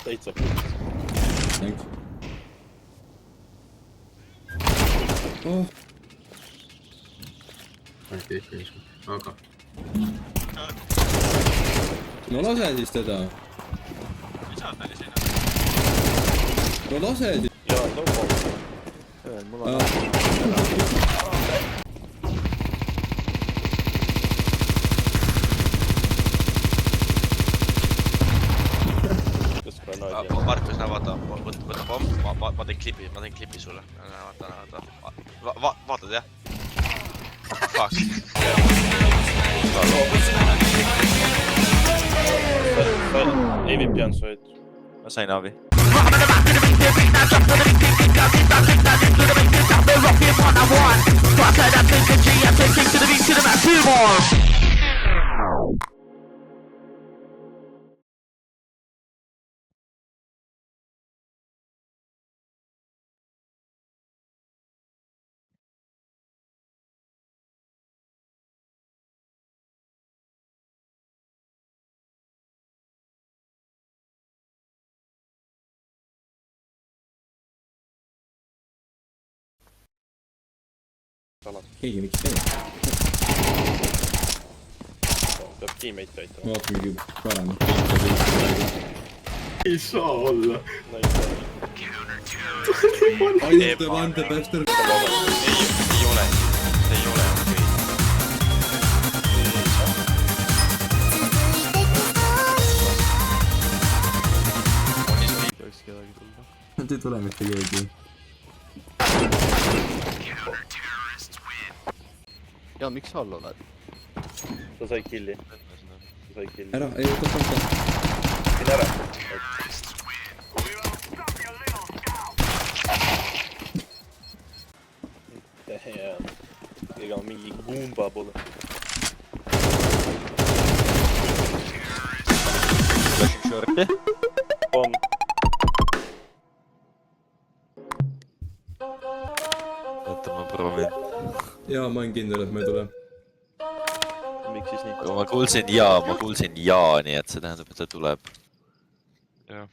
Täitsa. Thanks. Oh. Aga. No lase siis teda. No lase siis. Jaa, Topo. Mul on... Markus, näe vaata, võta pomm, ma teen klipi sulle. Vaatad jah? Fuck. Ei viib pean su eet. Ma sain abi. Keegi miks teeb? Peab teammate aitama. Vaata mingi parem. Ei saa olla. Ainult the one the best. Ei ole. Ei ole. Peaks kedagi tulda. Nad ei tule mitte keegi. Jaa, miks sa all oled? Sa sai killi. Ära, ei võta. Mine ära. Ega mingi Goomba pole. Flashing short'i. On. Oota, ma proovin. Jaa, ma olen kindel, et ma ei tule. Miks siis nii? Ma kuulsin jaa, nii et see tähendab, et ta tuleb. Jah.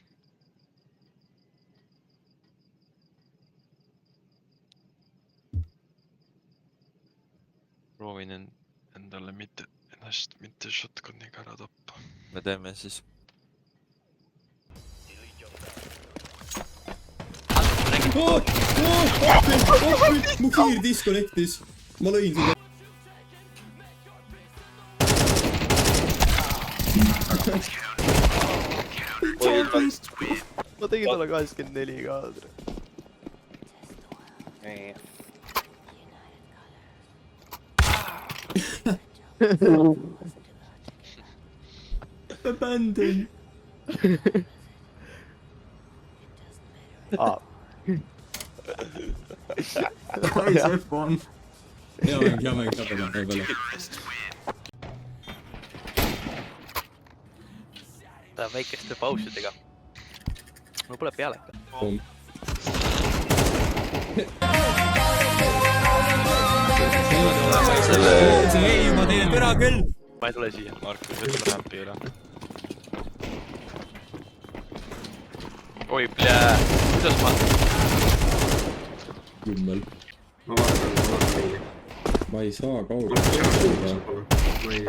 Proovin endale ennast mitte shotguniga ära tappa. Me teeme siis. Mu kiir disconnectis. Ma lõin seda. Ma tegin talle 84 kaadri. Abandon. Nice F1. Hea mäng, peale. Ta on väikeste pausidega. Mul pole pealeka. Ei, ma teen pera küll. Ma ei tule siia. Markus, võtame rampi üle. Oi, plää. Kuidas ma... Jummel. Ma vaatan meili. Ma ei saa kaugelt. Ma ei...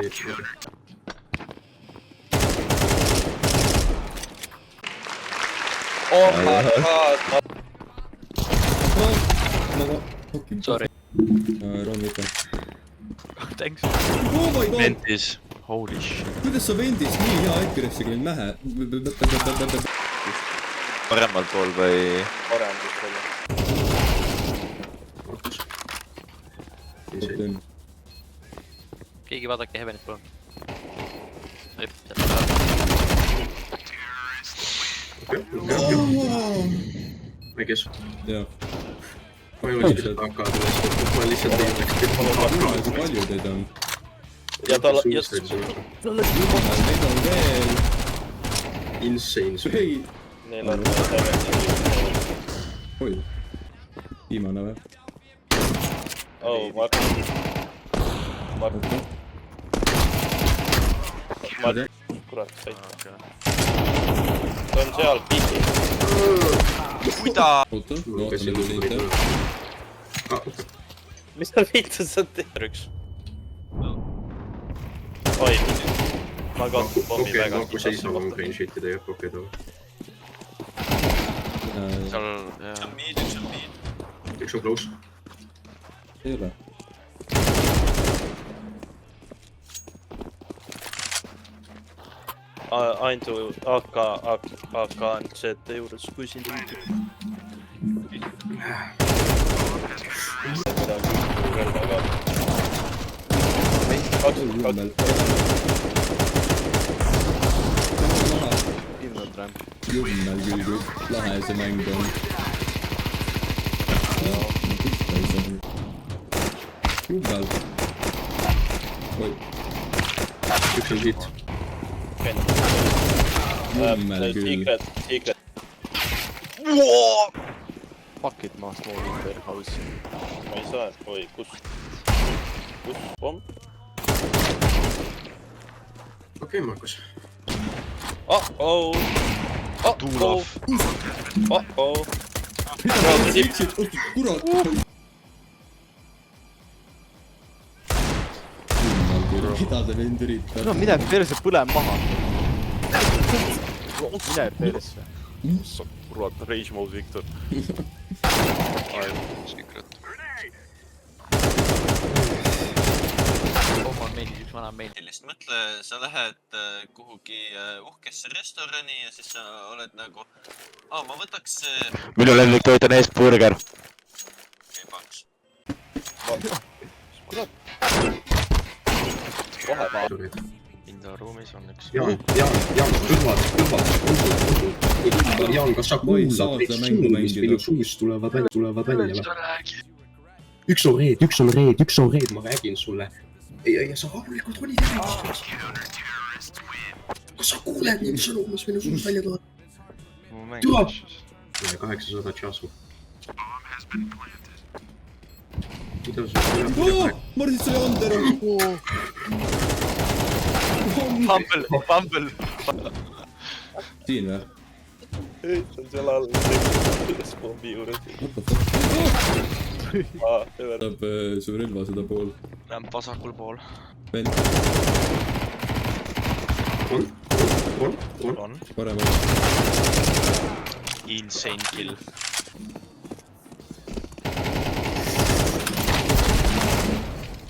Oh my god! Sorry. Ron mitte. Thanks. Oh my god! Ventis. Holy shit. Kuidas sa vendis nii hea accuracy'ga mind mähe? Paremal pool või... Parem kus oli. Keegi vaadake Heavenit, palun. Ma kes? Jah. Ma ei võtsi seda AK tulest, ma lihtsalt ei oleks Kui palju teid on? Ja tal... Neid on veel. Insane. Hei! Neil on... Oi. Viimane või? Oh, Markus. Kurat, said. ta on seal pihti. Kuida! oota, ma vaatan nagu sind jah. Mis sa vittu sa teed? Üks. Oi. Ma kahtun pommi okei, väga. ma hakkas seisma, ma võin shit'ida jah, okei too. Seal, jah. Üks on close. Ei ole. Aintu AK on Z juures, kui siin Jummel küll, kui lahe see mäng on. Jummel. Oi. Üks on hit. Jummel küll. Secret. Fuck it, ma small winter house. Ma ei saa, oi, kus? Pomm? Okei, Markus. Oh-oh! Tuulov. Oh-oh! Mida sa tiksid? Kurat! Jummel küll, mida te mind üritab? No mine perse, põle maha. Mine perse. Kurat, rage mode Victor. Secret. Pomm on meeldis, üks vana meeldis. sellist, mõtle, sa lähed kuhugi uhkesse restorani ja siis sa oled nagu ma võtaks minu lemmiktoit on Eestburger. paks. Indoor ruumis on üks. Jaan, kõlvad. Jaan, kas sa kuulad, et sinust minu suust tulevad välja? Üks on reed, ma räägin sulle. Ja sa rahulikult olid räägist. Kas sa kuuled neid sõnu, mis minu suust välja tulevad? Tule! 800 tšasu. Mida sa tulevad? Ma arvasin, et see oli Ander. Pumble! Siin või? Ei, see on seal all. Selles pommi juures. What the fuck? Hüver. Saab su relva seda pool. Lämp vasakul pool. Vend, On. paremal. Insane kill.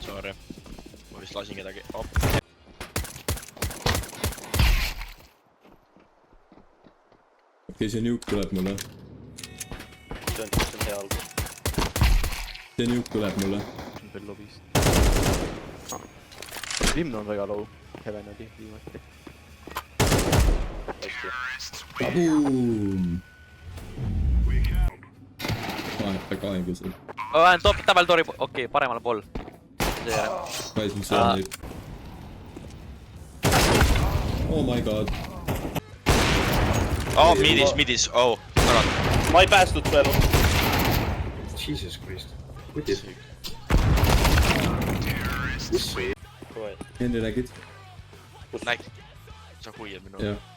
Sorry. Ma vist lasin kedagi. Okei, see nuke tuleb mulle. See on hea algus. See nuke tuleb mulle. Veel lobist. Limn on väga low. Heaven oli viimati. Boom! Kahekesel. Top, double doori, okei, paremal pool. Kais, mis see on nüüd? Oh my god. Midis, kurat. Ma ei päästnud su elu. Jesus Christ. Kutis. Kohe. Enne nägid? Nägid. Sa huiad minu. Jah.